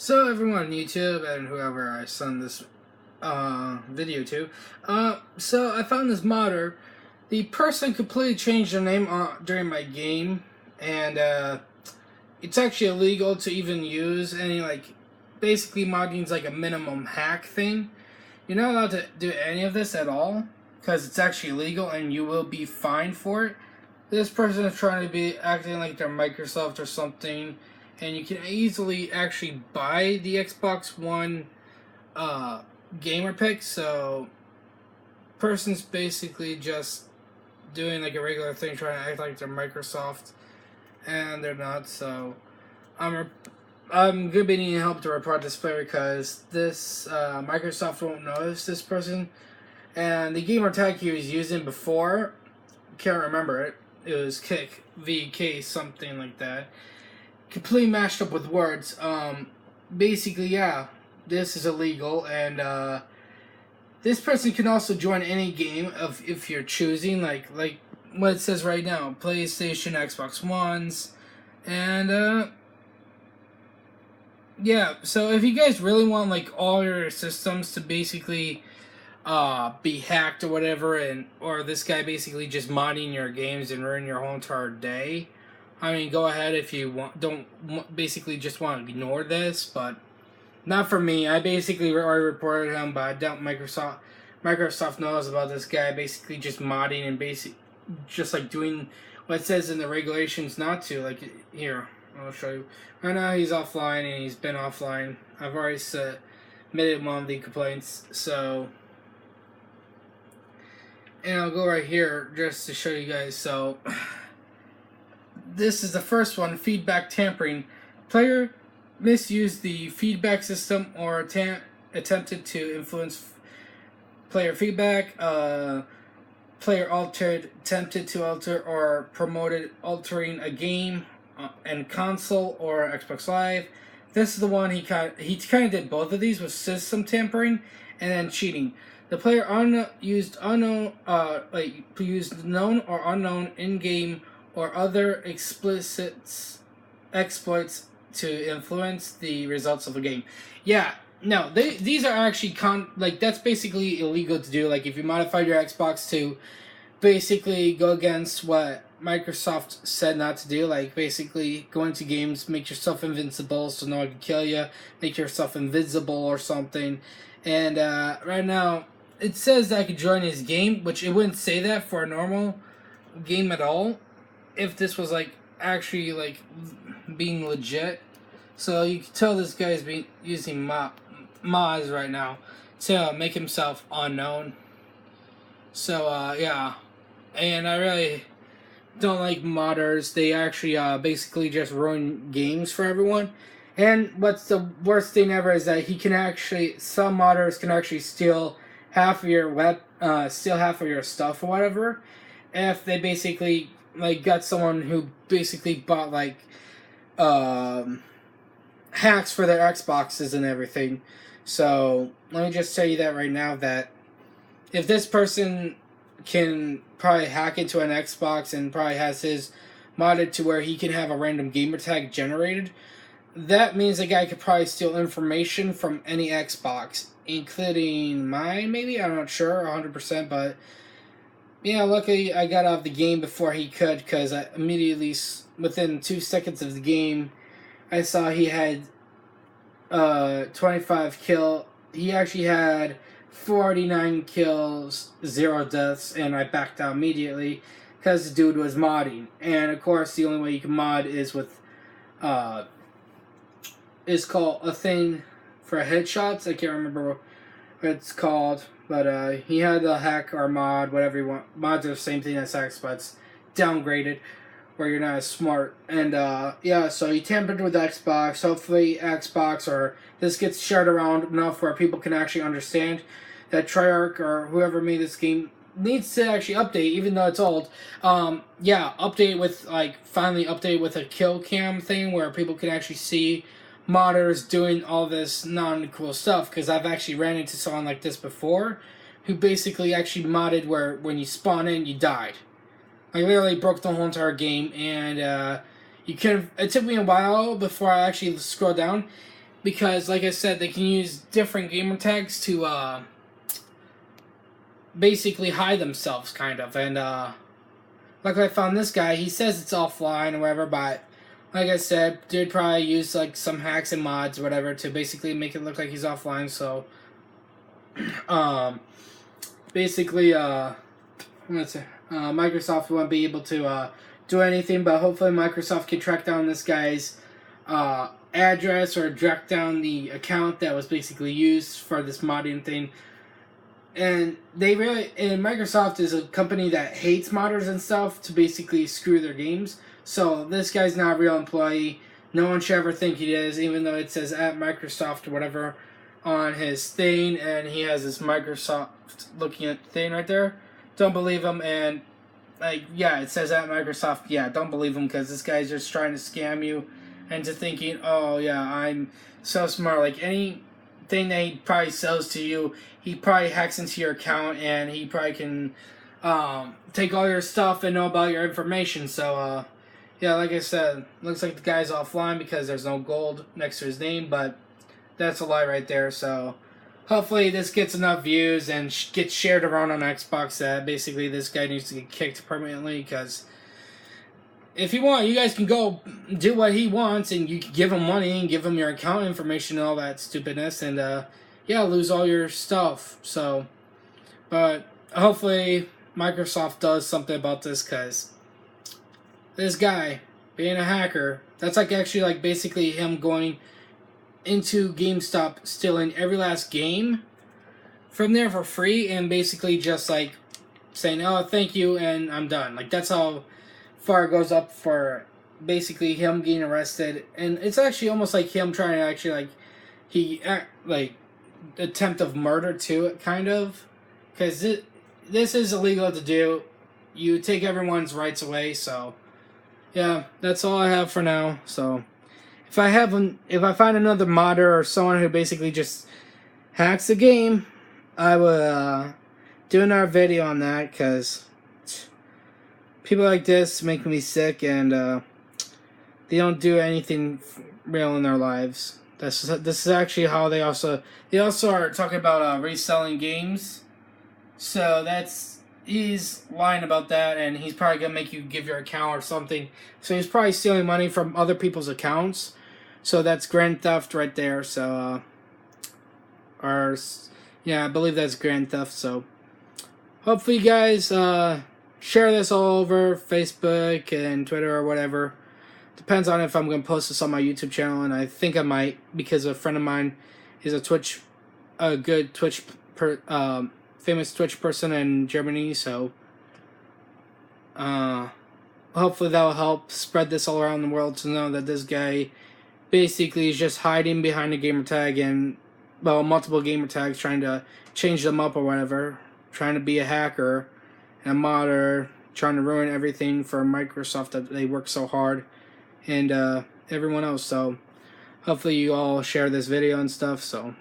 So everyone on YouTube and whoever I send this video to, so I found this modder. The person completely changed their name during my game, and it's actually illegal to even use any basically modding is like a minimum hack thing. You're not allowed to do any of this at all because it's actually illegal and you will be fined for it. This person is trying to be acting like they're Microsoft or something, and you can easily actually buy the Xbox One gamer pick. So, person's basically just doing like a regular thing, trying to act like they're Microsoft, and they're not. So, I'm gonna be needing help to report this player because this Microsoft won't notice this person, and the gamer tag he was using before, can't remember it. It was Kick VK something like that. Completely mashed up with words. Basically, yeah, this is illegal, and this person can also join any game of if you're choosing, like what it says right now: PlayStation, Xbox Ones, and yeah. So if you guys really want like all your systems to basically be hacked or whatever, and or this guy basically just modding your games and ruin your whole entire day, I mean, go ahead if you basically just want to ignore this, but not for me. I basically already reported him, but I doubt Microsoft knows about this guy basically just modding and just like doing what it says in the regulations not to. Like here, I'll show you. Right now he's offline and he's been offline. I've already submitted one of the complaints, so. And I'll go right here just to show you guys. So, this is the first one, feedback tampering. Player misused the feedback system or attempted to influence player feedback. Player attempted to alter or promoted altering a game and console or Xbox Live. This is the one he kind of did both of these with system tampering and then cheating. The player used known or unknown in-game or other exploits to influence the results of the game. Yeah, no, these are actually that's basically illegal to do. Like if you modified your Xbox to basically go against what Microsoft said not to do, like basically go into games, make yourself invincible so no one can kill you, make yourself invisible or something. And right now, it says that I could join his game, which it wouldn't say that for a normal game at all. If this was like actually like being legit, so you can tell this guy's been using mods right now to make himself unknown. So yeah, and I really don't like modders. They actually basically just ruin games for everyone. And what's the worst thing ever is that some modders can actually steal half of your stuff or whatever, if they basically like got someone who basically bought hacks for their Xboxes and everything. So let me just tell you that right now, that if this person can probably hack into an Xbox and probably has his modded to where he can have a random gamer tag generated, that means the guy could probably steal information from any Xbox, including mine, maybe? I'm not sure 100%, but yeah, luckily I got out of the game before he could, because I immediately, within 2 seconds of the game, I saw he had 25 kill. He actually had 49 kills, 0 deaths, and I backed out immediately because the dude was modding. And of course, the only way you can mod is with is called a thing for headshots. I can't remember what it's called, but he had a hack or mod, whatever you want. Mods are the same thing as hacks, but it's downgraded, where you're not as smart. And yeah, so he tampered with Xbox. Hopefully Xbox or this gets shared around enough where people can actually understand that Treyarch or whoever made this game needs to actually update, even though it's old. Yeah, finally update with a kill cam thing where people can actually see modders doing all this non-cool stuff, because I've actually ran into someone like this before who basically actually modded where when you spawn in, you died. I literally broke the whole entire game, and it took me a while before I actually scrolled down. because, like I said, they can use different gamer tags to basically hide themselves, kind of. And like I found this guy, he says it's offline or whatever, but like I said, they'd probably use like some hacks and mods or whatever to basically make it look like he's offline. So basically Microsoft won't be able to do anything, but hopefully Microsoft can track down this guy's address or track down the account that was basically used for this modding thing. And Microsoft is a company that hates modders and stuff to basically screw their games. So this guy's not a real employee. No one should ever think he is, even though it says at Microsoft or whatever on his thing, and he has this Microsoft looking at thing right there. Don't believe him. And like, yeah, it says at Microsoft. Yeah, don't believe him, because this guy's just trying to scam you into thinking, oh yeah, I'm so smart. Like anything that he probably sells to you, he probably hacks into your account, and he probably can take all your stuff and know about your information. So yeah, like I said, looks like the guy's offline because there's no gold next to his name, but that's a lie right there. So hopefully this gets enough views and gets shared around on Xbox that basically this guy needs to get kicked permanently, because if you want, you guys can go do what he wants, and you can give him money and give him your account information and all that stupidness, and yeah, lose all your stuff. So, but hopefully Microsoft does something about this, because this guy being a hacker, that's like actually like basically him going into GameStop, stealing every last game from there for free, and basically just like saying, oh, thank you, and I'm done. Like, that's how far it goes up for basically him getting arrested. And it's actually almost like him trying to actually like attempt of murder too, kind of, because this is illegal to do. You take everyone's rights away. So yeah, that's all I have for now. So if I find another modder or someone who basically just hacks the game, I will do another video on that, because people like this make me sick, and they don't do anything real in their lives. This is actually how they also are talking about reselling games. So he's lying about that, and he's probably gonna make you give your account or something. So he's probably stealing money from other people's accounts. So that's grand theft right there. So yeah, I believe that's grand theft. So hopefully you guys share this all over Facebook and Twitter or whatever. Depends on if I'm going to post this on my YouTube channel, and I think I might, because a friend of mine is a good famous Twitch person in Germany. So hopefully that will help spread this all around the world to know that this guy basically is just hiding behind a gamer tag, and multiple gamer tags, trying to change them up or whatever, trying to be a hacker and a modder, trying to ruin everything for Microsoft that they work so hard, and everyone else. So hopefully you all share this video and stuff. So